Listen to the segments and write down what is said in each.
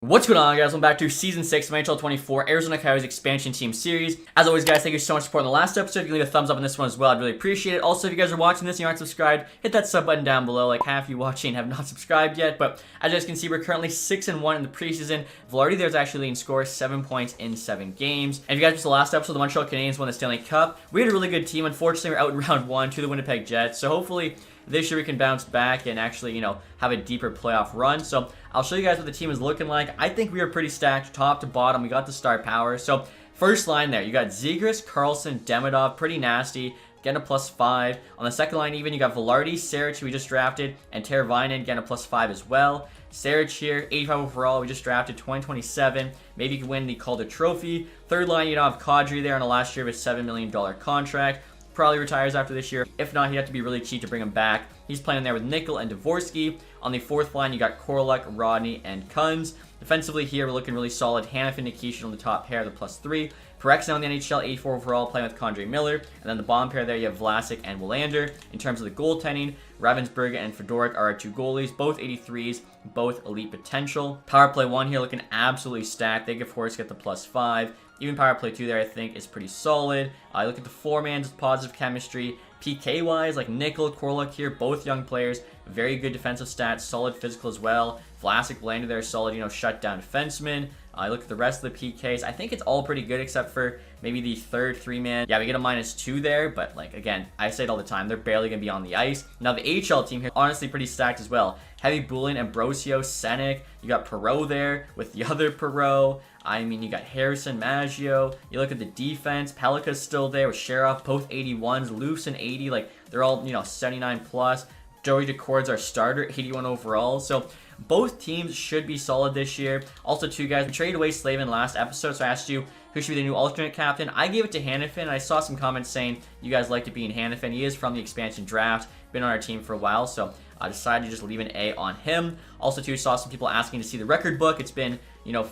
What's going on, guys? Welcome back to Season 6 of NHL 24 Arizona Coyotes Expansion Team Series. As always, guys, thank you so much for supporting the last episode. If you can leave a thumbs up on this one as well, I'd really appreciate it. Also, if you guys are watching this and you aren't subscribed, hit that sub button down below. Like half of you watching have not subscribed yet. But as you guys can see, we're currently 6-1 in the preseason. Velarde there's actually leading score, 7 points in 7 games. And if you guys missed the last episode, the Montreal Canadiens won the Stanley Cup. We had a really good team. Unfortunately, we're out in round 1 to the Winnipeg Jets. So hopefully this year we can bounce back and actually, have a deeper playoff run. So I'll show you guys what the team is looking like. I think we are pretty stacked top to bottom. We got the star power. So first line there, you got Zegras, Carlson, Demidov, pretty nasty, getting a +5. On the second line even, you got Velarde, Saric, who we just drafted, and Teravainen getting a +5 as well. Saric here, 85 overall, we just drafted 2027. Maybe you can win the Calder Trophy. Third line, you have Kadri there on the last year of his $7 million contract. Probably retires after this year. If not, he'd have to be really cheap to bring him back. He's playing there with Nickel and Dvorsky. On the fourth line, you got Korolek, Rodney, and Kunz. Defensively here, we're looking really solid. Hanifin, Nikishin on the top pair, the +3. Parek's now in the NHL, 84 overall, playing with Condre Miller. And then the bottom pair there, you have Vlasic and Willander. In terms of the goaltending, Ravensburg and Fedoruk are our two goalies, both 83s, both elite potential. Power play 1 here looking absolutely stacked. They of course get the +5. Even power play 2 there, I think, is pretty solid. Look at the four-man, just positive chemistry. PK-wise, like Nickel, Korolek here, both young players. Very good defensive stats, solid physical as well. Vlasic, Willander there, solid, shutdown defenseman. Look at the rest of the PKs. I think it's all pretty good except for maybe the third three-man. Yeah, we get a -2 there, but again, I say it all the time, they're barely going to be on the ice. Now, the AHL team here, honestly pretty stacked as well. Heavy Bulin, Ambrosio, Senek. You got Perreault there with the other Perreault. I mean, you got Harrison, Maggio. You look at the defense, Pelika's still there with Sheriff, both 81s, Loose and 80. They're all, 79+. Joey DeCord's our starter, 81 overall. So both teams should be solid this year. Also, too, guys, we traded away Slavin last episode, so I asked you who should be the new alternate captain. I gave it to Hanifin. I saw some comments saying you guys liked it being Hanifin. He is from the expansion draft, been on our team for a while, so I decided to just leave an A on him. Also, too, saw some people asking to see the record book. It's been,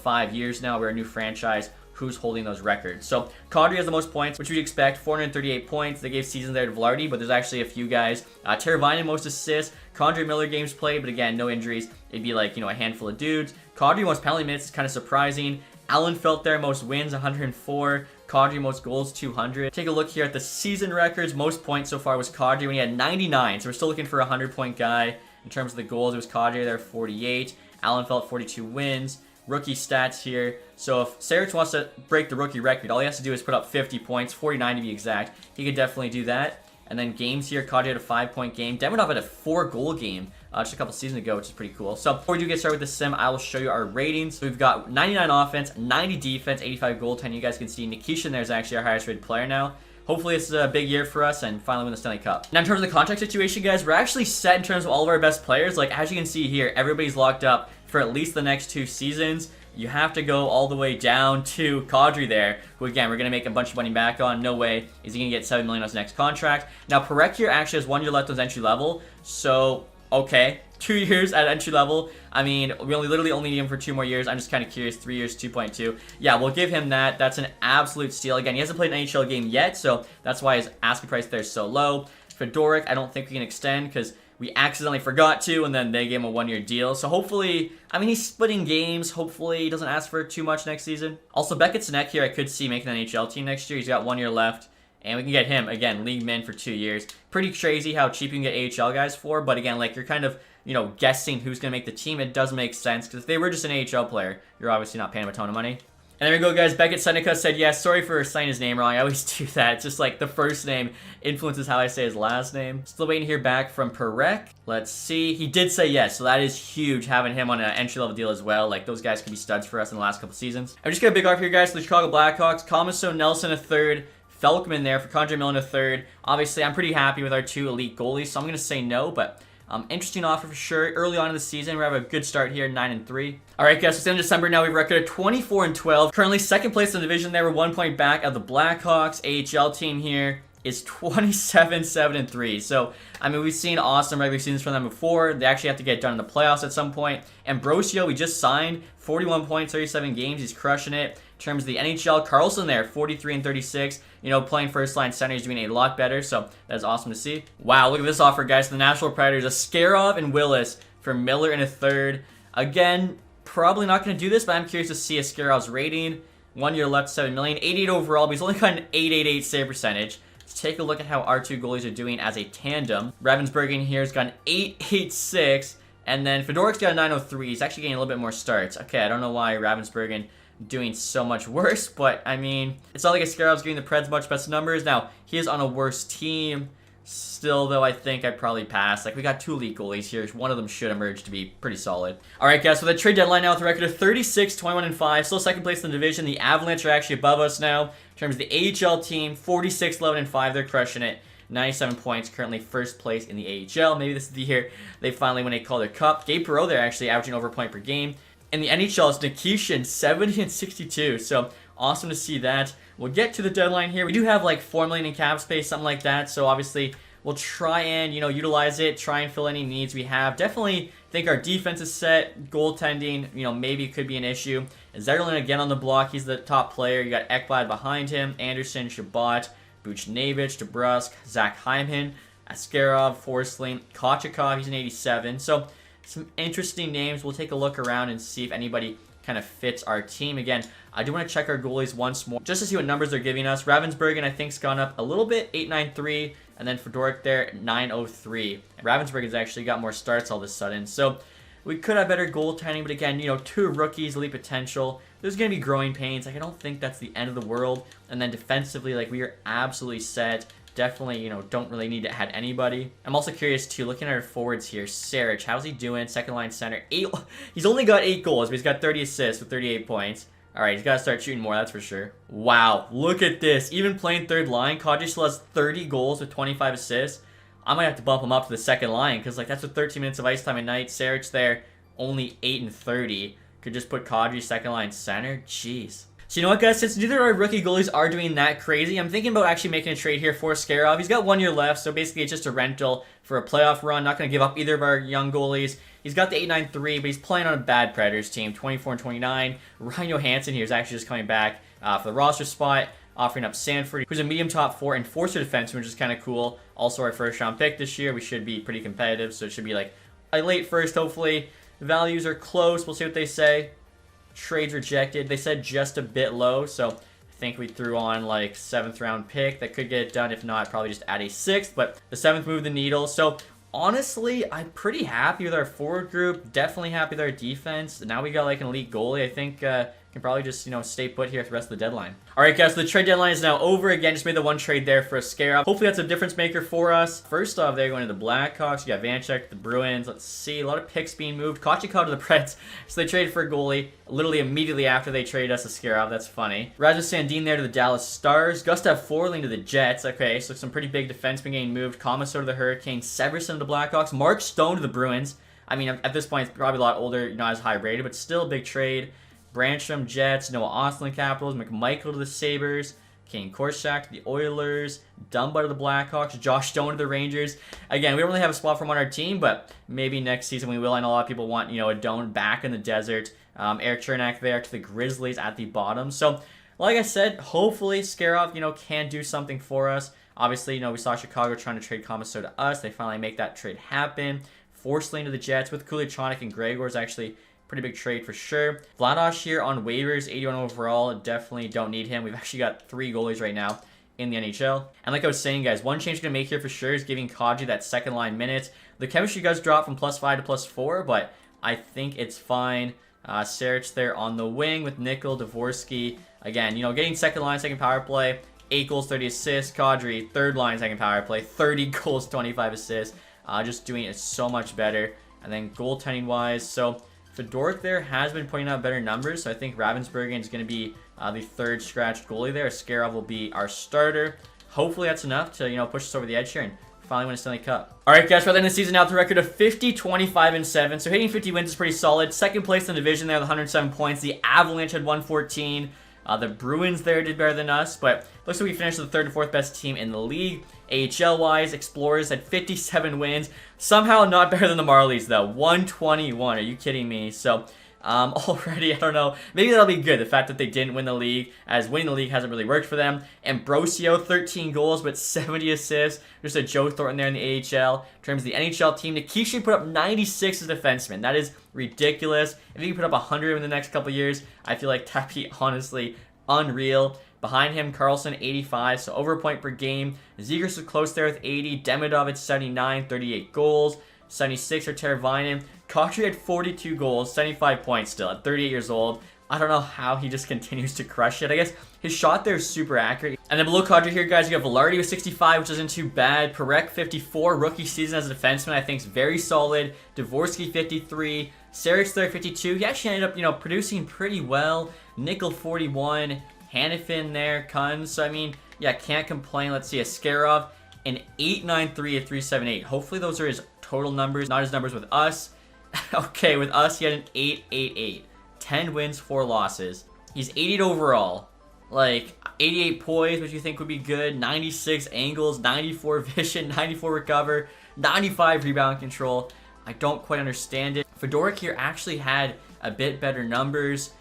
5 years now. We're a new franchise. Who's holding those records? So Kadri has the most points, which we'd expect, 438 points. They gave seasons there to Velarde, but there's actually a few guys. Teravainen, most assists. Condre Miller games played, but again, no injuries. It'd be a handful of dudes. Kadri most penalty minutes is kind of surprising. Allen Felt there, most wins, 104. Kadri, most goals, 200. Take a look here at the season records. Most points so far was Kadri when he had 99, so we're still looking for a 100-point guy. In terms of the goals, it was Kadri there, 48. Allen Felt, 42 wins. Rookie stats here. So if Saric wants to break the rookie record, all he has to do is put up 50 points, 49 to be exact. He could definitely do that. And then games here, Kadri had a 5-point game. Demidov had a 4-goal game just a couple seasons ago, which is pretty cool. So before we do get started with the sim, I will show you our ratings. So we've got 99 offense, 90 defense, 85 goaltending. You guys can see Nikishin there is actually our highest rated player now. Hopefully this is a big year for us and finally win the Stanley Cup. Now in terms of the contract situation, guys, we're actually set in terms of all of our best players. As you can see here, everybody's locked up for at least the next 2 seasons. You have to go all the way down to Kadri there, who again, we're going to make a bunch of money back on. No way is he going to get $7 million on his next contract. Now, Parek here actually has 1 year left on his entry level. So, okay, 2 years at entry level. I mean, we literally only need him for 2 more years. I'm just kind of curious, 3 years, 2.2. Yeah, we'll give him that. That's an absolute steal. Again, he hasn't played an NHL game yet, so that's why his asking price there is so low. Fedoruk, I don't think we can extend because we accidentally forgot to, and then they gave him a 1-year deal. So hopefully, I mean, he's splitting games. Hopefully, he doesn't ask for too much next season. Also, Beckett Sinek here, I could see making the NHL team next year. He's got 1 year left, and we can get him, again, league min for 2 years. Pretty crazy how cheap you can get AHL guys for, but again, you're kind of, guessing who's going to make the team. It does make sense, because if they were just an AHL player, you're obviously not paying him a ton of money. And there we go, guys. Beckett Seneca said, yes, sorry for saying his name wrong. I always do that. It's just the first name influences how I say his last name. Still waiting to hear back from Parek. Let's see. He did say yes, so that is huge, having him on an entry-level deal as well. Those guys could be studs for us in the last couple seasons. I'm just got a big arc here, guys, for the Chicago Blackhawks. Comiso Nelson, a third. Felkman there for Condre Miller, a third. Obviously, I'm pretty happy with our 2 elite goalies, so I'm going to say no, but interesting offer for sure. Early on in the season, we have a good start here, 9-3. All right, guys, so it's the end of December now. We've recorded 24-12. Currently second place in the division there. We're 1 point back of the Blackhawks. AHL team here is 27-7-3. So, I mean, we've seen awesome regular seasons from them before. They actually have to get done in the playoffs at some point. Ambrosio, we just signed, 41 points, 37 games. He's crushing it. In terms of the NHL, Carlson there, 43-36. Playing first line center, he's doing a lot better, so that's awesome to see. Wow, look at this offer, guys. The Nashville Predators, Askarov and Willis for Miller in a third. Again, probably not going to do this, but I'm curious to see Askarov's rating. 1 year left, 7 million. 88 overall, but he's only got an 888 save percentage. Let's take a look at how our two goalies are doing as a tandem. Ravensburgen here has got an 886, and then Fedorik's got a 903. He's actually getting a little bit more starts. Okay, I don't know why Ravensburgen doing so much worse, but I mean, it's not like Askarov's giving the Preds much best numbers. Now, he is on a worse team. Still, though, I think I'd probably pass. Like, we got 2 elite goalies here. One of them should emerge to be pretty solid. All right, guys, so the trade deadline now with a record of 36, 21, and 5. Still second place in the division. The Avalanche are actually above us now. In terms of the AHL team, 46, 11, and 5. They're crushing it. 97 points, currently first place in the AHL. Maybe this is the year they finally win a Calder Cup. Gabe Perreault, they're actually averaging over a point per game. In the NHL, it's Nikishin, 70 and 62. So, awesome to see that. We'll get to the deadline here. We do have like 4 million in cap space, something like that. So obviously, we'll try and, utilize it, try and fill any needs we have. Definitely think our defense is set. Goaltending, maybe it could be an issue. Zetterlund again on the block. He's the top player. You got Ekblad behind him. Anderson, Shabbat, Buchnevich, DeBrusk, Zach Hyman, Askarov, Forsling, Kochikov. He's an 87. So some interesting names. We'll take a look around and see if anybody kind of fits our team. Again, I do want to check our goalies once more just to see what numbers they're giving us. Ravensburgen, I think, has gone up a little bit, 893, and then Fedorik there, 903. Ravensburgen's actually got more starts all of a sudden, so we could have better goaltending, but again, 2 rookies, elite potential. There's going to be growing pains. Like, I don't think that's the end of the world. And then defensively, like, we are absolutely set. Definitely, don't really need to add anybody. I'm also curious, too, looking at our forwards here. Saric, how's he doing? Second line center. He's only got 8 goals, but he's got 30 assists with 38 points. All right, he's got to start shooting more, that's for sure. Wow, look at this. Even playing third line, Kadri still has 30 goals with 25 assists. I might have to bump him up to the second line because, like, that's with 13 minutes of ice time a night. Saric there, only 8 and 30. Could just put Kadri second line center. Jeez. So you know what, guys? Since neither of our rookie goalies are doing that crazy, I'm thinking about actually making a trade here for Askarov. He's got 1 year left, so basically it's just a rental for a playoff run. Not going to give up either of our young goalies. He's got the 893, but he's playing on a bad Predators team, 24 and 29. Ryan Johansson here is actually just coming back for the roster spot, offering up Sanford, who's a medium top 4 enforcer defenseman, which is kind of cool. Also our first round pick this year. We should be pretty competitive, so it should be like a late first, hopefully. The values are close. We'll see what they say. Trades rejected. They said just a bit low, so I think we threw on like 7th round pick. That could get it done. If not, probably just add a 6th, but the 7th moved the needle. So honestly, I'm pretty happy with our forward group. Definitely happy with our defense. Now we got like an elite goalie. I think can probably just, stay put here for the rest of the deadline. All right, guys, so the trade deadline is now over. Again, just made the one trade there for Askarov. Hopefully that's a difference maker for us. First off, they're going to the Blackhawks. You got Vanchek, the Bruins. Let's see, a lot of picks being moved. Kochikov to the Preds. So they traded for a goalie literally immediately after they traded us Askarov. That's funny. Rasmus Sandin there to the Dallas Stars. Gustav Forling to the Jets. Okay, so some pretty big defensemen getting moved. Komisar to the Hurricanes. Severson to the Blackhawks. Mark Stone to the Bruins. I mean, at this point, it's probably a lot older, not as high rated, but still a big trade. Brancham, Jets, Noah Ostlund, Capitals, McMichael to the Sabres, Kane Korczak to the Oilers, Dunbar to the Blackhawks, Josh Stone to the Rangers. Again, we don't really have a spot for him on our team, but maybe next season we will. I know a lot of people want, a Doan back in the desert. Eric Chernak there to the Grizzlies at the bottom. So, like I said, hopefully Skarov, can do something for us. Obviously, we saw Chicago trying to trade Komisar to us. They finally make that trade happen. Forsling to the Jets with Kulichonic and Gregor is actually pretty big trade for sure. Vladosh here on waivers, 81 overall. Definitely don't need him. We've actually got 3 goalies right now in the NHL. And like I was saying, guys, one change we're going to make here for sure is giving Kadri that second line minutes. The chemistry does drop from +5 to +4, but I think it's fine. Saric there on the wing with Nickel, Dvorsky. Again, getting second line, second power play. 8 goals, 30 assists. Kadri, third line, second power play. 30 goals, 25 assists. Just doing it so much better. And then goaltending-wise, so Fedorik there has been putting out better numbers, so I think Ravensburgen is going to be the third scratch goalie there. Askarov will be our starter. Hopefully that's enough to, push us over the edge here and finally win a Stanley Cup. All right, guys, for the end of the season now with a record of 50, 25, and 7. So hitting 50 wins is pretty solid. Second place in the division there with 107 points. The Avalanche had 114. The Bruins there did better than us, but looks like we finished the 3rd and 4th best team in the league. AHL-wise, Explorers had 57 wins. Somehow not better than the Marlies, though. 121. Are you kidding me? So, already. I don't know. Maybe that'll be good. The fact that they didn't win the league, as winning the league hasn't really worked for them. Ambrosio, 13 goals, but 70 assists. Just a Joe Thornton there in the AHL. In terms of the NHL team, Nikishi put up 96 as a defenseman. That is ridiculous. If he can put up 100 in the next couple years, I feel like that'd be honestly unreal. Behind him, Carlson, 85, so over a point per game. Zegras was close there with 80. Demidov at 79, 38 goals. 76 for Teravainen. Kadri had 42 goals, 75 points still at 38 years old. I don't know how he just continues to crush it. I guess his shot there is super accurate. And then below Kadri here, guys, you got Velarde with 65, which isn't too bad. Perek, 54. Rookie season as a defenseman, I think is very solid. Dvorsky, 53. Sarich there, 52. He actually ended up, producing pretty well. Nickel, 41. Hannafin there, Kunz. So, I mean, yeah, can't complain. Let's see, Askarov, an 893 at 378. Hopefully those are his total numbers, not his numbers with us. Okay, with us, he had an 888. 10 wins, 4 losses. He's 88 overall. Like, 88 poise, which you think would be good. 96 angles, 94 vision, 94 recover, 95 rebound control. I don't quite understand it. Fedoruk here actually had a bit better numbers.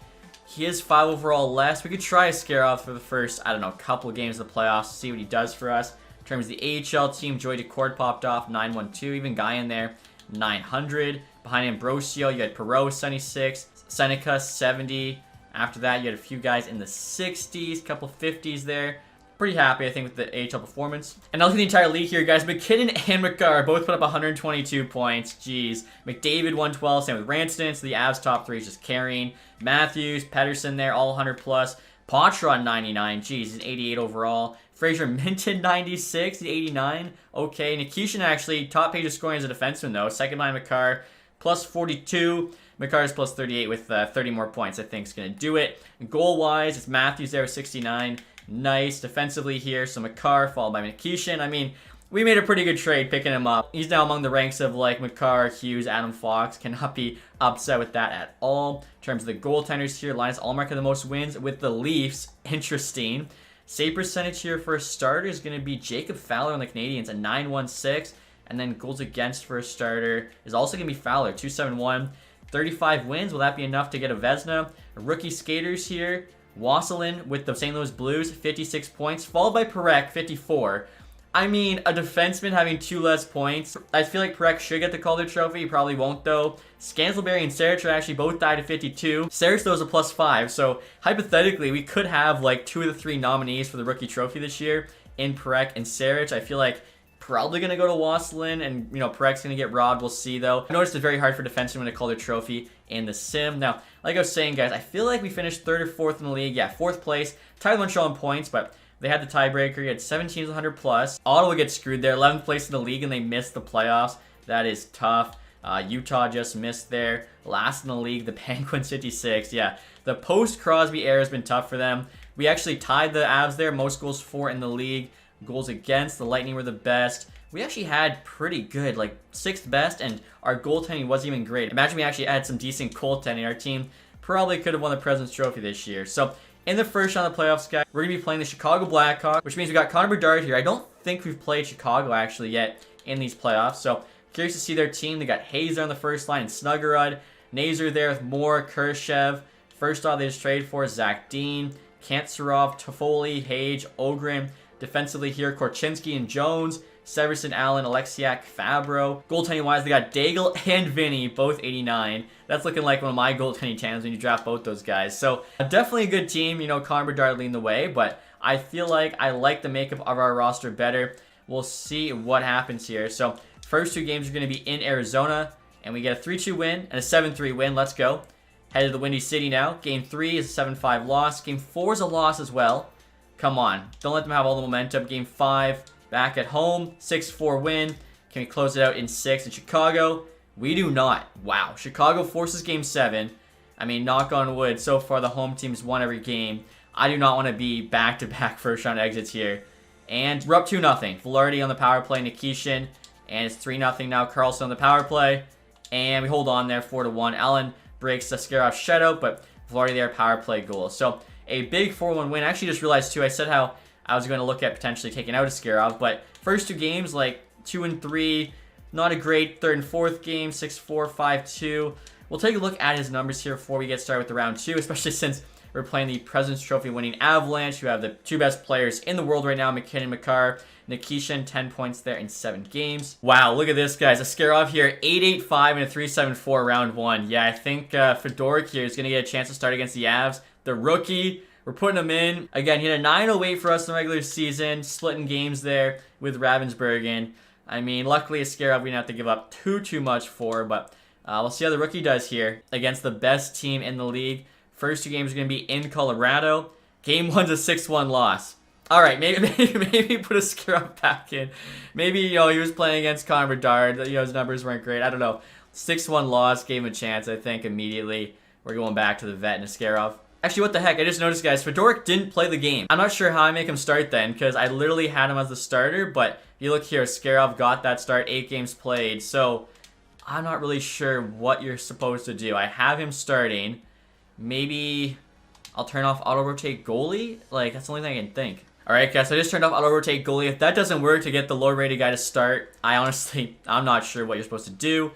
He is 5 overall less. We could try Askarov for the first, I don't know, couple games of the playoffs to see what he does for us. In terms of the AHL team, Joy Decord popped off, 912. Even Guy in there, 900. Behind Ambrosio, you had Perot, 76. Seneca, 70. After that, you had a few guys in the 60s, couple 50s there. Pretty happy, I think, with the AHL performance. And now look at the entire league here, guys. McKinnon and McCarr both put up 122 points. Jeez. McDavid, 112. Same with Ranston. So the Avs top 3 is just carrying. Matthews, Pedersen there, all 100 plus. Poitras, 99. Jeez, he's an 88 overall. Fraser Minton, 96. He's 89. Okay. Nikishin actually, top page of scoring as a defenseman, though. Second behind McCarr, plus 42. McCarr's plus 38 with 30 more points, I think, is going to do it. Goal-wise, it's Matthews there with 69. Nice. Defensively here, so McCarr followed by Nikishin. I mean, we made a pretty good trade picking him up. He's now among the ranks of, like, McCarr, Hughes, Adam Fox. Cannot be upset with that at all. In terms of the goaltenders here, Linus Ullmark had the most wins with the Leafs. Interesting. Save percentage here for a starter is going to be Jacob Fowler on the Canadiens at 916. And then goals against for a starter is also going to be Fowler, 271. 35 wins. Will that be enough to get a Vezina? Rookie skaters here. Wasselin with the St. Louis Blues, 56 points, followed by Perek, 54. I mean, a defenseman having 2 less points. I feel like Perek should get the Calder Trophy. He probably won't, though. Scantleberry and Sarich are actually both tied at 52. Sarich, though, is a plus 5. So, hypothetically, we could have, like, 2 of the 3 nominees for the Rookie Trophy this year in Perek and Sarich. I feel like probably going to go to Wasselin, and, Perek's going to get robbed. We'll see, though. I noticed it's very hard for defensemen to call their trophy in the sim. Now, like I was saying, guys, I feel like we finished 3rd or 4th in the league. Yeah, 4th place. Tied Montreal in points, but they had the tiebreaker. You had 7 teams 100 plus. Ottawa gets screwed there. 11th place in the league, and they missed the playoffs. That is tough. Utah just missed there. Last in the league, the Penguins 56. Yeah, the post-Crosby era has been tough for them. We actually tied the Avs there. Most goals for in the league. Goals against, the Lightning were the best. We actually had pretty good, like 6th best, and our goaltending wasn't even great. Imagine we actually had some decent goaltending. Our team probably could have won the President's Trophy this year. So, in the first round of the playoffs, guys, we're going to be playing the Chicago Blackhawks, which means we got Connor Bedard here. I don't think we've played Chicago, actually, yet in these playoffs. So, curious to see their team. They got Hayes there on the first line and Snuggerud. Nazer there with Moore, Khrushchev. First off, they just traded for Zach Dean, Kantserov, Toffoli, Hage, Ogren. Defensively here, Korchinski and Jones. Severson, Allen, Alexiak, Fabro. Goaltending-wise, they got Daigle and Vinny, both 89. That's looking like one of my goaltending tandem when you draft both those guys. So, definitely a good team. Connor Bedard leading the way, but I feel like I like the makeup of our roster better. We'll see what happens here. So, first 2 games are going to be in Arizona, and we get a 3-2 win and a 7-3 win. Let's go. Headed to the Windy City now. Game 3 is a 7-5 loss. Game 4 is a loss as well. Come on. Don't let them have all the momentum. Game 5. Back at home, 6-4 win. Can we close it out in 6 in Chicago? We do not. Wow. Chicago forces Game 7. I mean, knock on wood. So far, the home team's won every game. I do not want to be back-to-back first-round exits here. And we're up 2-0. Velarde on the power play, Nikishin. And it's 3-0 now. Carlson on the power play. And we hold on there, 4-1. Allen breaks the Scaroff shutout, but Velarde there, power play goal. So, a big 4-1 win. I actually just realized, too, I said how I was going to look at potentially taking out Askarov, but first 2 games, like 2 and 3, not a great 3rd and 4th game, 6-4, 5-2. we'll take a look at his numbers here before we get started with the round 2, especially since we're playing the President's Trophy winning Avalanche, who have the 2 best players in the world right now, McKinnon and Makar. Nikishin, 10 points there in 7 games. Wow, look at this, guys. Askarov here, 8.85 and a 3.74 round 1. Yeah, I think Fedoruk here is going to get a chance to start against the Avs. The rookie, we're putting him in. Again, he had a 9.08 for us in the regular season, splitting games there with Ravensburgen. I mean, luckily Askarov we didn't have to give up too much for, but we'll see how the rookie does here against the best team in the league. First 2 games are going to be in Colorado. Game 1's a 6-1 loss. All right, maybe put Askarov back in. Maybe, he was playing against Connor Bedard. His numbers weren't great. I don't know. 6-1 loss, gave him a chance, I think, immediately. We're going back to the vet and Askarov. Actually, what the heck? I just noticed, guys, Fedoruk didn't play the game. I'm not sure how I make him start then, because I literally had him as the starter, but if you look here, Askarov got that start, 8 games played, so I'm not really sure what you're supposed to do. I have him starting. Maybe I'll turn off auto-rotate goalie? Like, that's the only thing I can think. Alright, guys, so I just turned off auto-rotate goalie. If that doesn't work to get the low-rated guy to start, I'm not sure what you're supposed to do.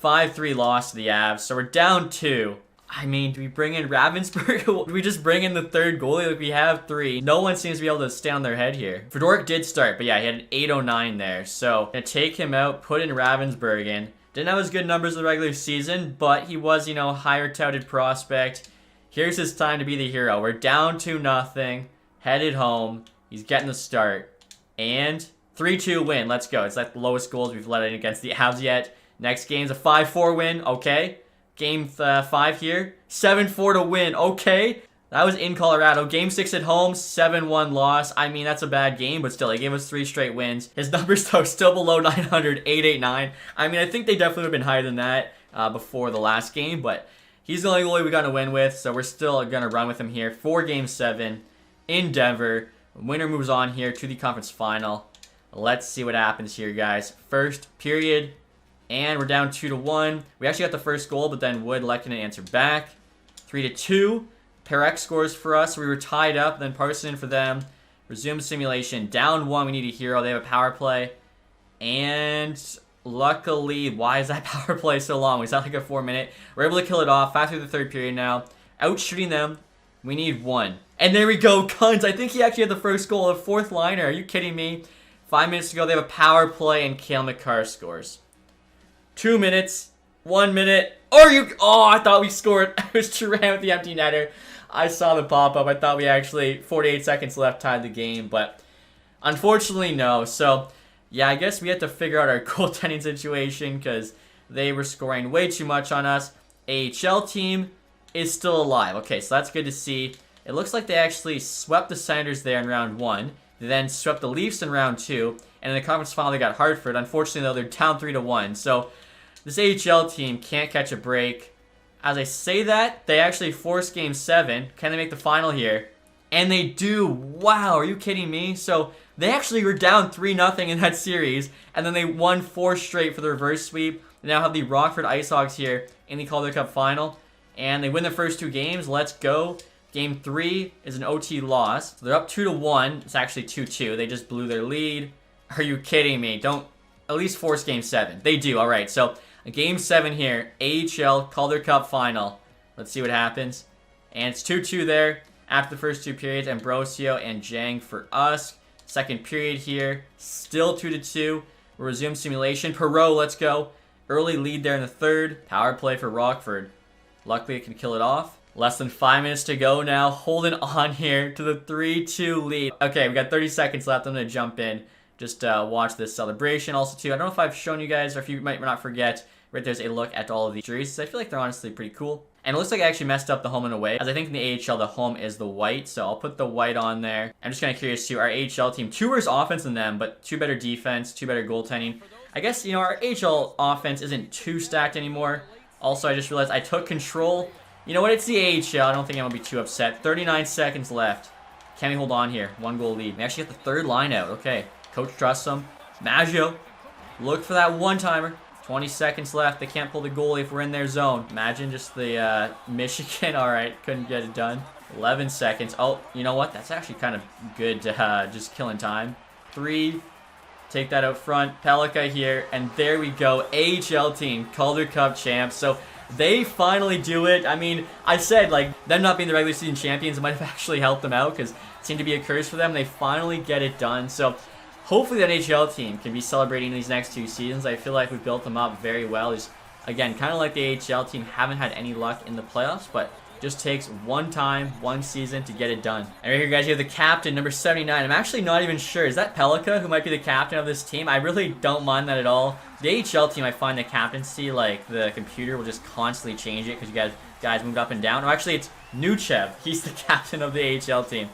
5-3 loss to the Avs, so we're down 2. I mean, do we bring in Ravensburg? Do we just bring in the 3rd goalie? Like, we have 3. No one seems to be able to stay on their head here. Fedoruk did start, but yeah, he had an 8.09 there. So, gonna take him out, put in Ravensburgen. Didn't have as good numbers in the regular season, but he was, higher touted prospect. Here's his time to be the hero. We're down 2-0, headed home. He's getting the start. And 3-2 win. Let's go. It's like the lowest goals we've let in against the Avs yet. Next game's a 5-4 win. Okay. Game 5 here. 7-4 to win. Okay. That was in Colorado. Game 6 at home. 7-1 loss. I mean, that's a bad game, but still, he gave us 3 straight wins. His numbers, though, still below 900. 889. I mean, I think they definitely would have been higher than that before the last game, but he's the only goalie we got to win with, so we're still going to run with him here for Game 7 in Denver. Winner moves on here to the conference final. Let's see what happens here, guys. First period, and we're down 2-1. We actually got the first goal, but then Wood elected to answer back. 3-2. Perek scores for us. We were tied up, then Parson for them. Resume simulation. Down 1. We need a hero. They have a power play. And luckily, why is that power play so long? Was that like a 4-minute? We're able to kill it off. 5 through the 3rd period now. Out shooting them. We need 1. And there we go, Guns. I think he actually had the first goal, a 4th liner. Are you kidding me? 5 minutes to go. They have a power play, and Cale Makar scores. 2 minutes. 1 minute. Oh, I thought we scored. It was Turan with the empty netter. I saw the pop-up. I thought we actually, 48 seconds left, tied the game. But unfortunately, no. So, yeah, I guess we had to figure out our goaltending situation because they were scoring way too much on us. AHL team is still alive. Okay, so that's good to see. It looks like they actually swept the Senators there in round 1. They then swept the Leafs in round 2. And in the conference final, they got Hartford. Unfortunately, though, they're down 3-1. So this AHL team can't catch a break. As I say that, they actually forced Game 7. Can they make the final here? And they do. Wow, are you kidding me? So they actually were down 3-0 in that series. And then they won 4 straight for the reverse sweep. They now have the Rockford IceHogs here in the Calder Cup final. And they win their first 2 games. Let's go. Game 3 is an OT loss. So they're up 2-1. It's actually 2-2. They just blew their lead. Are you kidding me? Don't at least force Game 7. They do. All right. So Game 7 here. AHL Calder Cup final. Let's see what happens. And it's 2-2 there after the first 2 periods. Ambrosio and Jang for us. Second period here. Still 2-2. We'll resume simulation. Perot, let's go. Early lead there in the 3rd. Power play for Rockford. Luckily, it can kill it off. Less than 5 minutes to go now. Holding on here to the 3-2 lead. Okay, we got 30 seconds left. I'm going to jump in. Just watch this celebration. Also, too, I don't know if I've shown you guys, or if you might not forget, right there's a look at all of the jerseys. I feel like they're honestly pretty cool. And it looks like I actually messed up the home and away, as I think in the AHL, the home is the white. So I'll put the white on there. I'm just kind of curious, too. Our AHL team, 2 worse offense than them, but 2 better defense, 2 better goaltending. I guess, our AHL offense isn't too stacked anymore. Also, I just realized I took control. You know what? It's the AHL. I don't think I'm going to be too upset. 39 seconds left. Can we hold on here? 1 goal lead. We actually got the 3rd line out. Okay. Coach trusts them. Maggio. Look for that one-timer. 20 seconds left. They can't pull the goalie if we're in their zone. Imagine just the Michigan. All right. Couldn't get it done. 11 seconds. Oh, you know what? That's actually kind of good to just killing time. 3. Take that out front. Pelika here. And there we go. AHL team. Calder Cup champs. So they finally do it. I mean, I said, like, them not being the regular season champions might have actually helped them out because it seemed to be a curse for them. They finally get it done. So hopefully the NHL team can be celebrating these next 2 seasons. I feel like we built them up very well. Just, again, kind of like the AHL team, haven't had any luck in the playoffs, but just takes one time, one season to get it done. And right here, guys, you have the captain, number 79. I'm actually not even sure. Is that Pelika who might be the captain of this team? I really don't mind that at all. The AHL team, I find the captaincy, like, the computer will just constantly change it because you guys moved up and down. Oh, actually, it's Nuchev. He's the captain of the AHL team.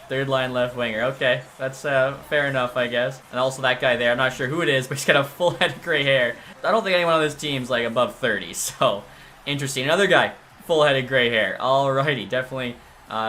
Third line left winger. Okay, that's fair enough, I guess. And also that guy there, I'm not sure who it is, but he's got a full head of gray hair. I don't think anyone on this team's, like, above 30, so interesting. Another guy. Full-headed gray hair. Alrighty, definitely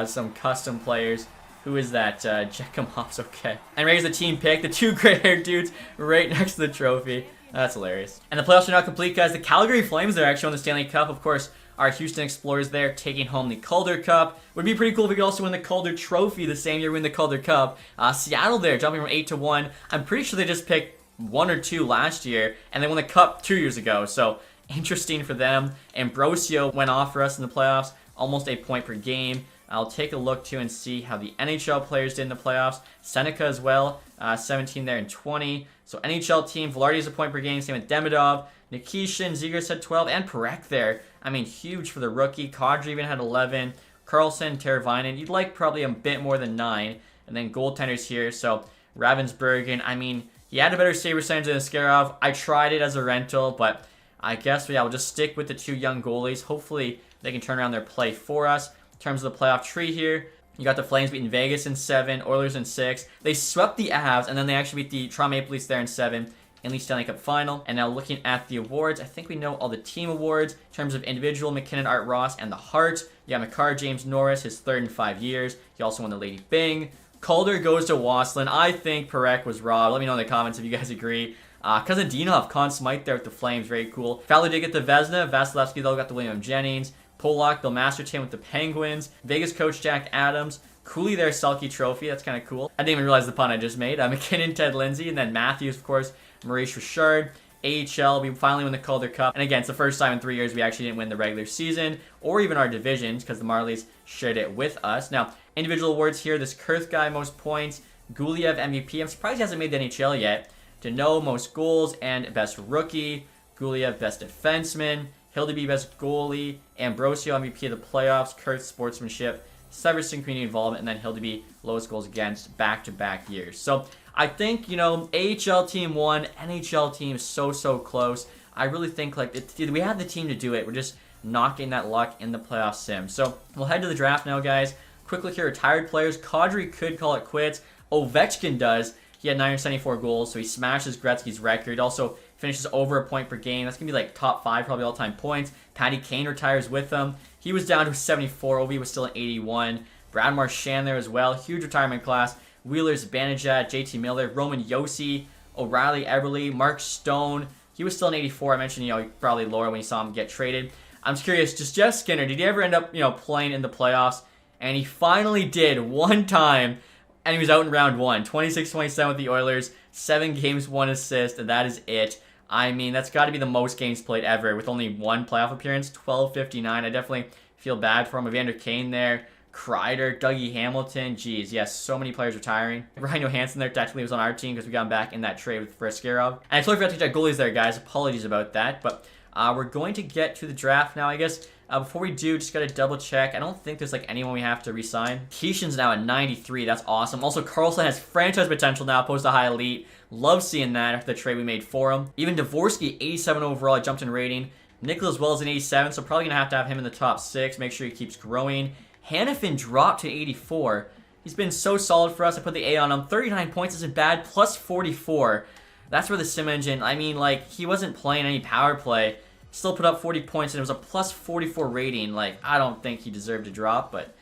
some custom players. Who is that? Jekimoff's okay. And right here's the team pick. The 2 gray-haired dudes right next to the trophy. That's hilarious. And the playoffs are now complete, guys. The Calgary Flames are actually on the Stanley Cup. Of course, our Houston Explorers there taking home the Calder Cup. Would be pretty cool if we could also win the Calder Trophy the same year we win the Calder Cup. Seattle there jumping from 8-1. I'm pretty sure they just picked 1 or 2 last year, and they won the Cup 2 years ago. So interesting for them. Ambrosio went off for us in the playoffs, almost a point per game. I'll take a look too and see how the NHL players did in the playoffs. Seneca as well, 17 there and 20. So NHL team, Velarde's a point per game, same with Demidov. Nikishin, Zegras had 12, and Perek there. I mean, huge for the rookie. Kadri even had 11. Carlson, Teravainen, you'd like probably a bit more than 9. And then goaltenders here, so Ravensburgen, I mean, he had a better save percentage than Askarov. I tried it as a rental, but I guess, yeah, we'll just stick with the 2 young goalies. Hopefully, they can turn around their play for us. In terms of the playoff tree here, you got the Flames beating Vegas in 7, Oilers in 6. They swept the Avs, and then they actually beat the Toronto Maple Leafs there in 7 in the Stanley Cup Final. And now looking at the awards, I think we know all the team awards. In terms of individual, McKinnon, Art Ross, and the Hart. You got McCarr, James Norris, his 3rd in 5 years. He also won the Lady Byng. Calder goes to Wassland. I think Perek was robbed. Let me know in the comments if you guys agree. Kazadinov, Conn Smythe there with the Flames, very cool. Fowler did get the Vezina. Vasilevsky, though, got the William Jennings. Pollock, Bill Masterton with the Penguins. Vegas coach Jack Adams. Cooley there, Selke Trophy. That's kind of cool. I didn't even realize the pun I just made. McKinnon, Ted Lindsay. And then Matthews, of course, Maurice Richard. AHL, we finally win the Calder Cup. And again, it's the first time in 3 years we actually didn't win the regular season or even our divisions because the Marlies shared it with us. Now, individual awards here. This Kurth guy, most points. Guliev, MVP. I'm surprised he hasn't made the NHL yet. Deneau, most goals and best rookie. Guliev, best defenseman. Hildeby, best goalie. Ambrosio, MVP of the playoffs. Kurth, sportsmanship. Severson, community involvement. And then Hildeby, lowest goals against back-to-back years. So I think, you know, AHL team won. NHL team so close. I really think, like, we have the team to do it. We're just not getting that luck in the playoff sim. So we'll head to the draft now, guys. Quick look here, retired players. Kadri could call it quits. Ovechkin does. He had 974 goals, so he smashes Gretzky's record. Also finishes over a point per game. That's going to be like top 5 probably all-time points. Patty Kane retires with him. He was down to 74. Ovi was still at 81. Brad Marchand there as well. Huge retirement class. Wheeler's Banajat, JT Miller, Roman Yossi, O'Reilly Eberle, Mark Stone. He was still in 84. I mentioned, you know, probably lower when you saw him get traded. I'm just curious, just Jeff Skinner, did he ever end up, you know, playing in the playoffs? And he finally did one time. And he was out in round 1. 26-27 with the Oilers. 7 games, 1 assist, and that is it. I mean, that's got to be the most games played ever with only 1 playoff appearance. 12:59. I definitely feel bad for him. Evander Kane there. Kreider, Dougie Hamilton. Jeez, yes, so many players retiring. Ryan Johansson there technically was on our team because we got him back in that trade with Askarov. And I totally forgot to check goalies there, guys. Apologies about that. But we're going to get to the draft now, I guess. Before we do, just got to double check. I don't think there's like anyone we have to re-sign. Keeshan's now at 93. That's awesome. Also, Carlson has franchise potential now, opposed to high elite. Love seeing that after the trade we made for him. Even Dvorsky, 87 overall, jumped in rating. Nicholas Wells an 87, so probably going to have him in the top 6. Make sure he keeps growing. Hanifin dropped to 84. He's been so solid for us. I put the A on him. 39 points isn't bad. Plus 44. That's where the sim engine, I mean, like, he wasn't playing any power play. Still put up 40 points, and it was a plus 44 rating. Like, I don't think he deserved to drop, but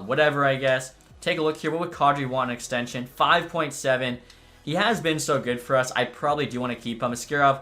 whatever, I guess. Take a look here. What would Kadri want an extension? 5.7. He has been so good for us. I probably do want to keep him. Askarov,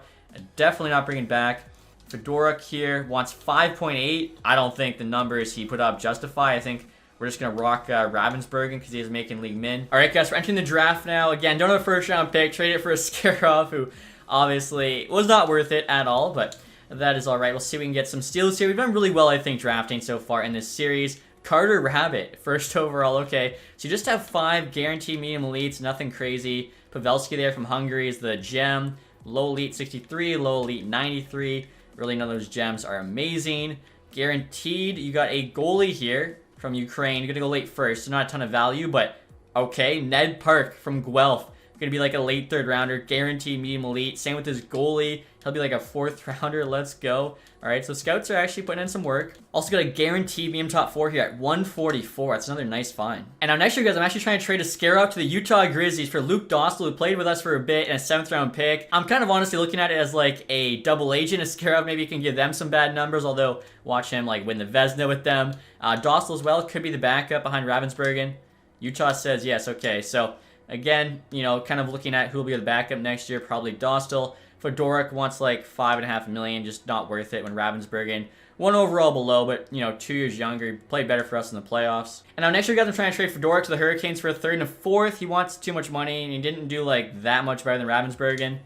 definitely not bringing back. Fedoruk here wants 5.8. I don't think the numbers he put up justify. I think we're just going to rock Ravensburgen because he's making league min. All right, guys, we're entering the draft now. Again, don't have a first-round pick. Trade it for Askarov, who obviously was not worth it at all, but that is all right. We'll see if we can get some steals here. We've done really well, I think, drafting so far in this series. Carter Rabbit, first overall. Okay, so you just have 5 guaranteed medium elites, nothing crazy. Pavelski there from Hungary is the gem. Low elite 63, low elite 93. Really, none of those gems are amazing. Guaranteed, you got a goalie here from Ukraine. You're going to go late first, so not a ton of value, but okay. Ned Park from Guelph. Going to be like a late 3rd rounder, guaranteed medium elite. Same with his goalie. He'll be like a 4th rounder. Let's go. All right, so scouts are actually putting in some work. Also got a guaranteed medium top 4 here at 144. That's another nice find. And now next year, guys, I'm actually trying to trade a Scarab to the Utah Grizzlies for Luke Dostal, who played with us for a bit and a 7th round pick. I'm kind of honestly looking at it as like a double agent. A Scarab, maybe you can give them some bad numbers, although watch him like win the Vezina with them. Dostal as well could be the backup behind Ravensburgen. Utah says yes. Okay, so again, you know, kind of looking at who will be the backup next year, probably Dostal. Fedoruk wants like $5.5 million, just not worth it when Ravensburgen 1 overall below, but you know, 2 years younger. He played better for us in the playoffs. And now next year, guys, I'm trying to trade Fedoruk to the Hurricanes for a 3rd and a 4th. He wants too much money, and he didn't do like that much better than Ravensburgen.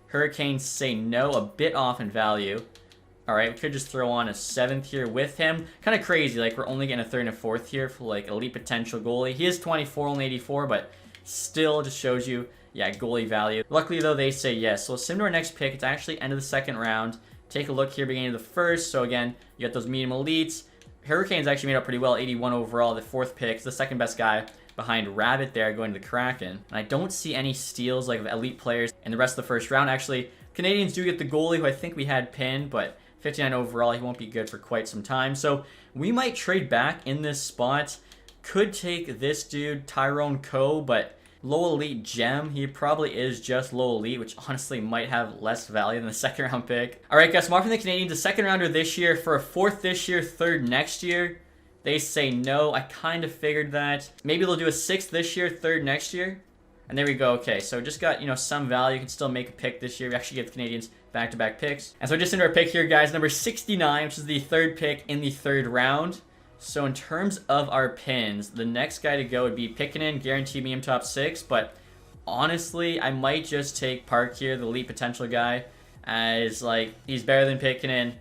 Hurricanes say no, a bit off in value. All right, we could just throw on a 7th here with him. Kind of crazy, like we're only getting a 3rd and a 4th here for like elite potential goalie. He is 24, only 84, but still just shows you, yeah, goalie value. Luckily, though, they say yes. So we'll sim to our next pick. It's actually end of the 2nd round. Take a look here, beginning of the 1st. So again, you got those medium elites. Hurricanes actually made up pretty well, 81 overall. The 4th pick, the 2nd best guy behind Rabbit there, going to the Kraken. And I don't see any steals like of elite players in the rest of the 1st round. Actually, Canadians do get the goalie, who I think we had pinned, but 59 overall, he won't be good for quite some time. So we might trade back in this spot. Could take this dude, Tyrone Coe, but low elite gem. He probably is just low elite, which honestly might have less value than the 2nd round pick. All right, guys, so from the Canadians, a 2nd rounder this year for a 4th this year, 3rd next year. They say no. I kind of figured that. Maybe they'll do a 6th this year, 3rd next year. And there we go. Okay, so just got, you know, some value. You can still make a pick this year. We actually give the Canadians back-to-back picks. And so just into our pick here, guys, number 69, which is the 3rd pick in the 3rd round. So in terms of our pins, the next guy to go would be Pikkinen, guaranteed medium top 6. But honestly, I might just take Park here, the elite potential guy, as like he's better than Pikkinen.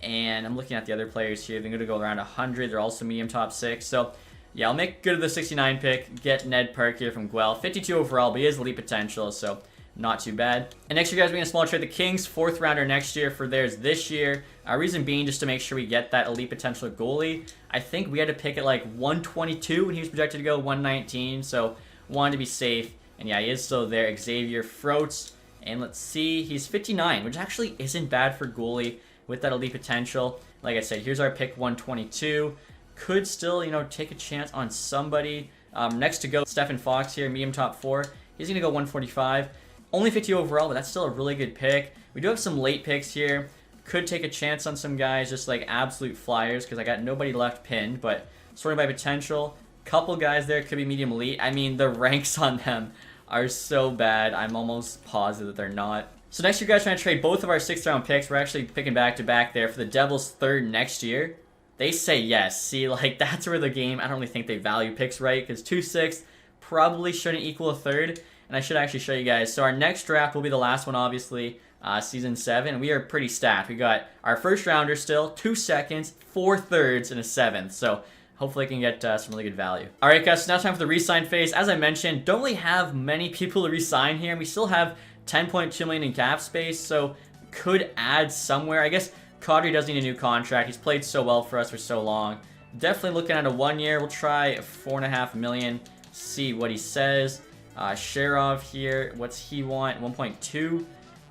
And I'm looking at the other players here. They're going to go around 100. They're also medium top 6. So yeah, I'll make good of the 69 pick. Get Ned Park here from Guelph. 52 overall, but he is elite potential, so not too bad. And next year, guys, we're going to small trade the Kings. 4th rounder next year for theirs this year. Reason being just to make sure we get that elite potential goalie. I think we had to pick at like 122 when he was projected to go 119. So wanted to be safe. And yeah, he is still there. Xavier Froats. And let's see, he's 59, which actually isn't bad for goalie with that elite potential. Like I said, here's our pick 122. Could still, you know, take a chance on somebody. Next to go, Stephen Fox here, medium top 4. He's going to go 145. Only 50 overall, but that's still a really good pick. We do have some late picks here. Could take a chance on some guys, just like absolute flyers, because I got nobody left pinned, but sorting by potential. Couple guys there could be medium elite. I mean, the ranks on them are so bad. I'm almost positive that they're not. So next year, guys, trying to trade both of our 6th round picks. We're actually picking back-to-back there for the Devils' 3rd next year. They say yes. See, like, that's where the game, I don't really think they value picks right, because 2 6 probably shouldn't equal a 3rd. And I should actually show you guys. So our next draft will be the last one, obviously, Season 7. We are pretty stacked. We got our 1st rounder still, 2 seconds, 4 thirds, and a 7th. So hopefully I can get some really good value. All right, guys, so now it's time for the re-sign phase. As I mentioned, don't really have many people to re-sign here. We still have 10.2 million in cap space, so could add somewhere. I guess Kadri does need a new contract. He's played so well for us for so long. Definitely looking at a 1 year. We'll try 4.5 million, see what he says. Sharov here, what's he want? 1.2.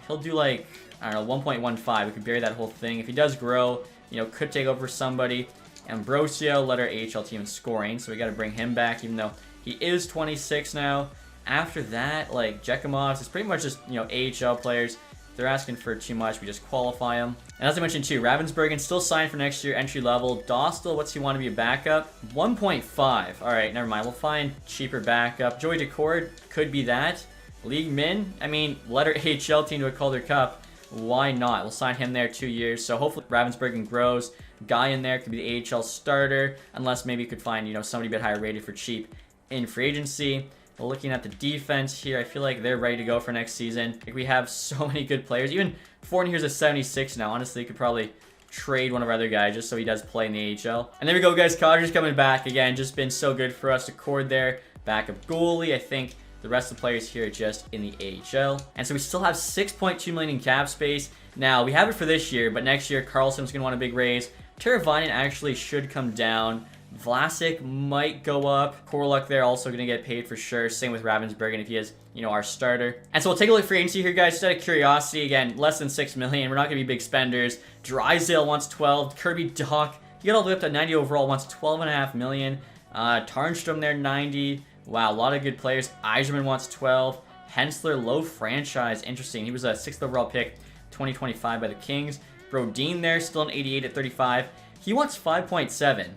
He'll do like, I don't know, 1.15. We could bury that whole thing. If he does grow, you know, could take over somebody. Ambrosio led our AHL team in scoring, so we got to bring him back, even though he is 26 now. After that, like, Jekimovs, it's pretty much just, you know, AHL players. If they're asking for too much, we just qualify them. And as I mentioned too, Ravensburgen still signed for next year, entry level. Dostal, what's he want to be a backup? 1.5. All right, never mind. We'll find cheaper backup. Joey Decord could be that. League Min, I mean, let our AHL team to a Calder Cup. Why not? We'll sign him there 2 years. So hopefully Ravensburgen grows. Guy in there could be the AHL starter, unless maybe you could find, you know, somebody a bit higher rated for cheap in free agency. Looking at the defense here, I feel like they're ready to go for next season. Like, we have so many good players. Even Fortin here's a 76 now. Honestly, could probably trade one of our other guys just so he does play in the AHL. And there we go, guys. Calder's coming back again. Just been so good for us. Accord there, backup goalie. I think the rest of the players here are just in the AHL. And so we still have 6.2 million in cap space. Now, we have it for this year, but next year, Carlson's going to want a big raise. Teravainen actually should come down. Vlasic might go up. Korluk there also going to get paid for sure. Same with Ravensburg, and if he is, our starter. And so we'll take a look at free agency here, guys. Just out of curiosity, again, less than 6 million. We're not going to be big spenders. Drysdale wants 12. Kirby Dach, he got all the way up to 90 overall, wants 12.5 million. Tarnstrom there, 90. Wow, a lot of good players. Eiserman wants 12. Hensler, low franchise. Interesting. He was a 6th overall pick, 2025 by the Kings. Brodin there, still an 88 at 35. He wants 5.7.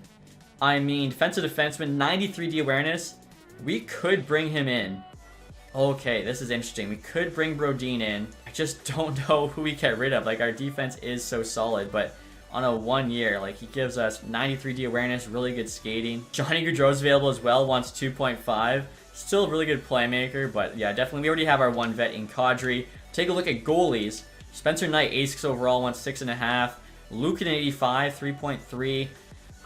I mean, defensive defenseman, 93 D awareness. We could bring him in. Okay, this is interesting. We could bring Brodin in. I just don't know who we get rid of. Like, our defense is so solid, but on a 1 year, like, he gives us 93 D awareness, really good skating. Johnny Gaudreau's available as well, wants 2.5. Still a really good playmaker, but yeah, definitely. We already have our one vet in Kadri. Take a look at goalies. Spencer Knight, 86 overall, wants 6.5. Lukin, 85, 3.3.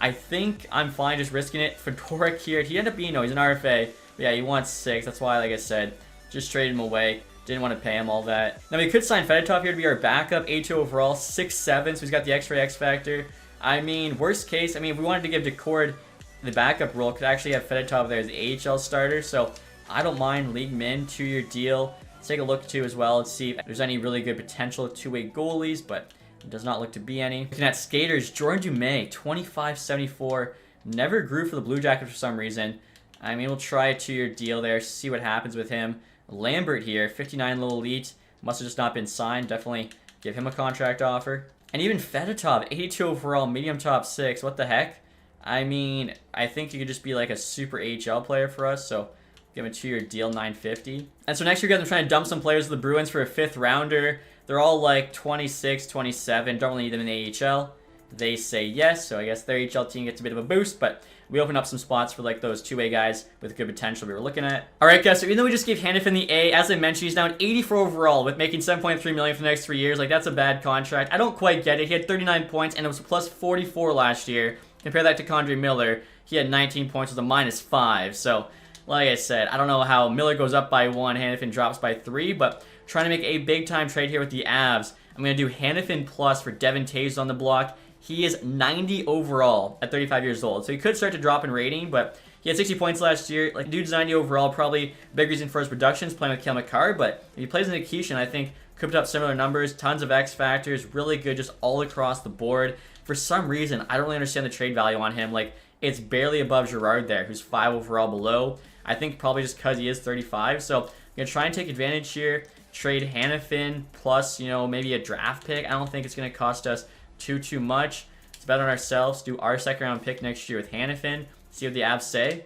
I think I'm fine just risking it. Fedoruk here, he ended up being, no, he's an RFA. But yeah, he wants 6. That's why, like I said, just traded him away. Didn't want to pay him all that. Now, we could sign Fedotov here to be our backup. 82 overall, 6'7", so he's got the X-ray X factor. I mean, worst case, if we wanted to give Decord the backup role, could actually have Fedotov there as the AHL starter. So I don't mind league min, 2-year deal. Let's take a look too as well. Let's see if there's any really good potential two-way goalies, but it does not look to be any. Looking at skaters, Jordan Dumais, 25.74. Never grew for the Blue Jackets for some reason. We'll try a 2-year deal there, see what happens with him. Lambert here, 59 low elite. Must have just not been signed. Definitely give him a contract offer. And even Fedotov, 82 overall, medium top 6. What the heck? I think he could just be like a super AHL player for us, so give him a 2-year deal, 950. And so next year, guys, I'm trying to dump some players to the Bruins for a 5th rounder. They're all like 26, 27. Don't really need them in the AHL. They say yes, so I guess their AHL team gets a bit of a boost, but we open up some spots for like those two-way guys with good potential we were looking at. All right, guys, so even though we just gave Hanifin the A, as I mentioned, he's now an 84 overall with making 7.3 million for the next 3 years. Like, that's a bad contract. I don't quite get it. He had 39 points, and it was plus 44 last year. Compare that to Condre Miller. He had 19 points with a -5. So, like I said, I don't know how Miller goes up by 1, Hanifin drops by 3, but trying to make a big-time trade here with the Avs. I'm going to do Hanifin plus for Devin Taves on the block. He is 90 overall at 35 years old, so he could start to drop in rating, but he had 60 points last year. Like, dude's 90 overall, probably big reason for his productions, playing with Kale McCarr, but if he plays in Nikishin, I think could put up similar numbers, tons of X factors, really good just all across the board. For some reason, I don't really understand the trade value on him. Like, it's barely above Girard there, who's 5 overall below. I think probably just because he is 35, so I'm going to try and take advantage here, trade Hanifin plus, maybe a draft pick. I don't think it's going to cost us too much. Let's bet on ourselves. Do our 2nd round pick next year with Hanifin. See what the Avs say.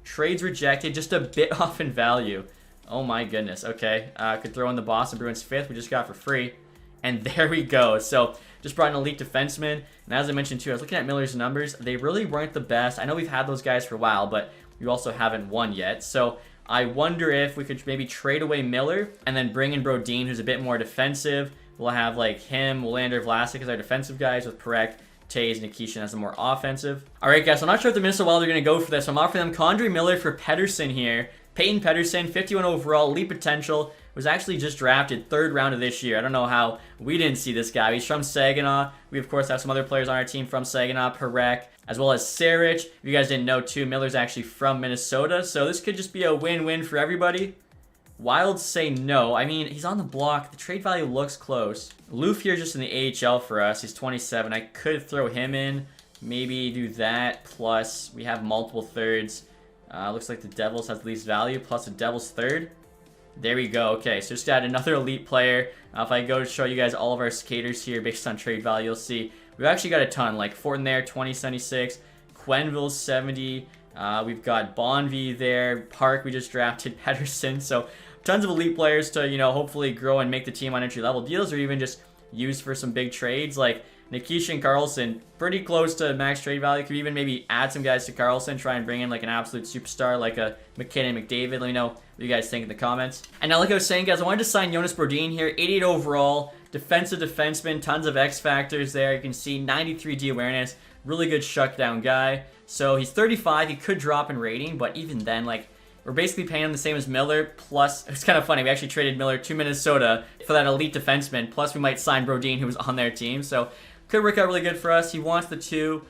Trades rejected. Just a bit off in value. Oh my goodness. Okay. Could throw in the Boston Bruins 5th we just got for free. And there we go. So just brought in an elite defenseman. And as I mentioned too, I was looking at Miller's numbers. They really weren't the best. I know we've had those guys for a while, but we also haven't won yet. So I wonder if we could maybe trade away Miller and then bring in Brodin, who's a bit more defensive. We'll have like him, Willander, Vlasic as our defensive guys with Perek, Taves, Nikishin as the more offensive. All right, guys, so I'm not sure if the Minnesota Wild are going to go for this. So I'm offering them Condre Miller for Pedersen here. Peyton Pedersen, 51 overall, elite potential. Was actually just drafted 3rd round of this year. I don't know how we didn't see this guy. He's from Saginaw. We, of course, have some other players on our team from Saginaw, Perek, as well as Sarich. If you guys didn't know, too, Miller's actually from Minnesota. So this could just be a win-win for everybody. Wilds say no. He's on the block. The trade value looks close. Loof here just in the AHL for us. He's 27. I could throw him in. Maybe do that. Plus, we have multiple 3rds. Looks like the Devils has the least value. Plus the Devils 3rd. There we go. Okay, so just add another elite player. If I go to show you guys all of our skaters here based on trade value, you'll see we've actually got a ton. Like Fortin there, 2076. Quenneville's 70. We've got Bonvie there. Park, we just drafted Pedersen. So tons of elite players to, hopefully grow and make the team on entry-level deals or even just use for some big trades. Like, Nikisha and Carlson, pretty close to max trade value. Could even maybe add some guys to Carlson, try and bring in like an absolute superstar like a McKinnon, McDavid. Let me know what you guys think in the comments. And now like I was saying, guys, I wanted to sign Jonas Brodin here, 88 overall, defensive defenseman, tons of X factors there. You can see 93 D awareness, really good shutdown guy. So he's 35, he could drop in rating, but even then, like, we're basically paying him the same as Miller, plus, it's kind of funny, we actually traded Miller to Minnesota for that elite defenseman, plus we might sign Brodin, who was on their team, so could work out really good for us. He wants the 2.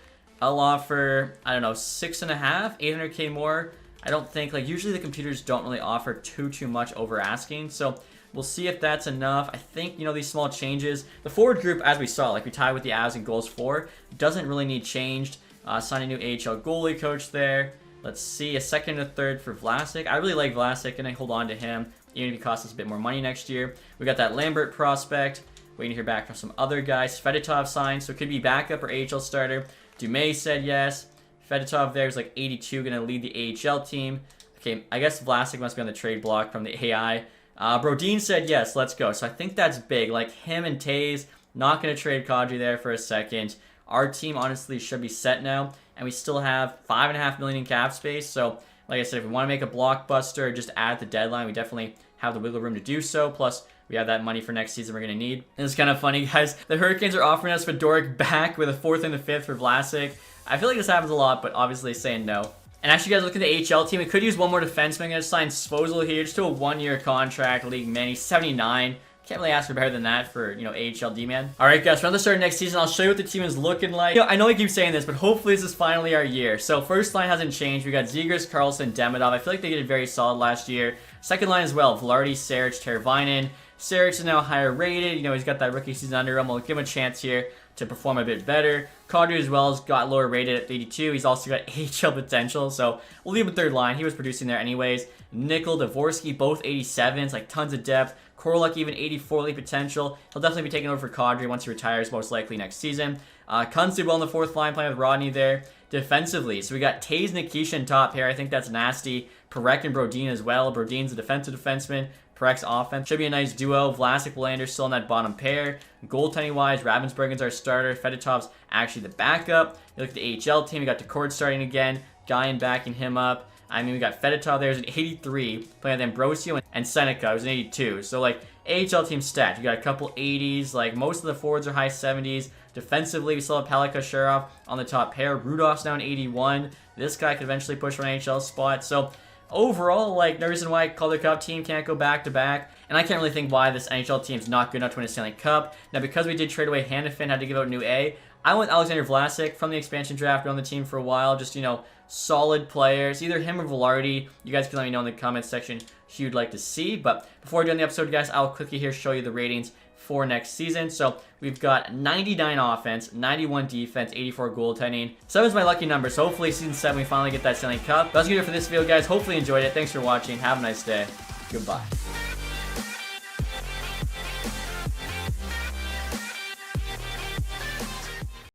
I'll offer, I don't know, 6.5, 800k more. I don't think, like, usually the computers don't really offer too much over asking, so we'll see if that's enough. I think, you know, these small changes, the forward group, as we saw, like we tied with the Avs in goals for, doesn't really need changed. Sign a new AHL goalie coach there. Let's see, a second and a third for Vlasic. I really like Vlasic, and I hold on to him, even if he costs us a bit more money next year. We got that Lambert prospect. Waiting to hear back from some other guys. Fedotov signed, so it could be backup or AHL starter. Dumais said yes. Fedotov there is like 82, going to lead the AHL team. Okay, I guess Vlasic must be on the trade block from the AI. Brodin said yes, let's go. So I think that's big. Like him and Taze, not going to trade Kadri there for a second. Our team honestly should be set now, and we still have $5.5 million in cap space. So, like I said, if we want to make a blockbuster or just add the deadline, we definitely have the wiggle room to do so. Plus, we have that money for next season we're going to need. And it's kind of funny, guys. The Hurricanes are offering us Fedoruk back with a 4th and a 5th for Vlasic. I feel like this happens a lot, but obviously saying no. And actually, guys, look at the AHL team. We could use one more defenseman. I'm going to sign Svozil here just to a 1-year contract. League mini, 79. Can't really ask for better than that for, you know, AHL D-man. Alright, guys, for another start next season, I'll show you what the team is looking like. You know, I know I keep saying this, but hopefully this is finally our year. So, first line hasn't changed. We got Zegras, Carlson, Demidov. I feel like they did very solid last year. Second line as well, Velarde, Saric, Teravainen. Saric is now higher rated. You know, he's got that rookie season under him. We'll give him a chance here to perform a bit better. Kadri as well has got lower rated at 82. He's also got AHL potential, so we'll leave him third line. He was producing there anyways. Nickel, Dvorsky, both 87s, like tons of depth. Korluk even 84 league potential. He'll definitely be taking over for Kadri once he retires, most likely next season. Kunz did well in the 4th line, playing with Rodney there. Defensively, so we got Taze, Nikisha in top pair. I think that's nasty. Perek and Brodin as well. Brodin's a defensive defenseman. Perek's offense should be a nice duo. Vlasic, Willander still in that bottom pair. Goaltending wise, Ravensbergen's our starter. Fedotov's actually the backup. You look at the AHL team, we got Decord starting again. Guyan backing him up. I mean, we got Fedotov there's an 83, playing with Ambrosio and Seneca, who's an 82. So, like, AHL team stacked. You got a couple 80s. Like, most of the forwards are high 70s. Defensively, we still have Palika Sharov on the top pair. Rudolph's now an 81. This guy could eventually push for an AHL spot. So, overall, like, no reason why Calder Cup team can't go back-to-back. And I can't really think why this NHL team's not good enough to win a Stanley Cup. Now, because we did trade away Hannafin, had to give out a new A, I went Alexander Vlasic from the expansion draft, been on the team for a while. Just, you know, solid players. Either him or Velarde. You guys can let me know in the comments section who you'd like to see. But before I do the episode, guys, I'll quickly here show you the ratings for next season. So we've got 99 offense, 91 defense, 84 goaltending. 7 is my lucky number, so hopefully season 7 we finally get that Stanley Cup. That's gonna do it for this video, guys. Hopefully you enjoyed it. Thanks for watching. Have a nice day. Goodbye.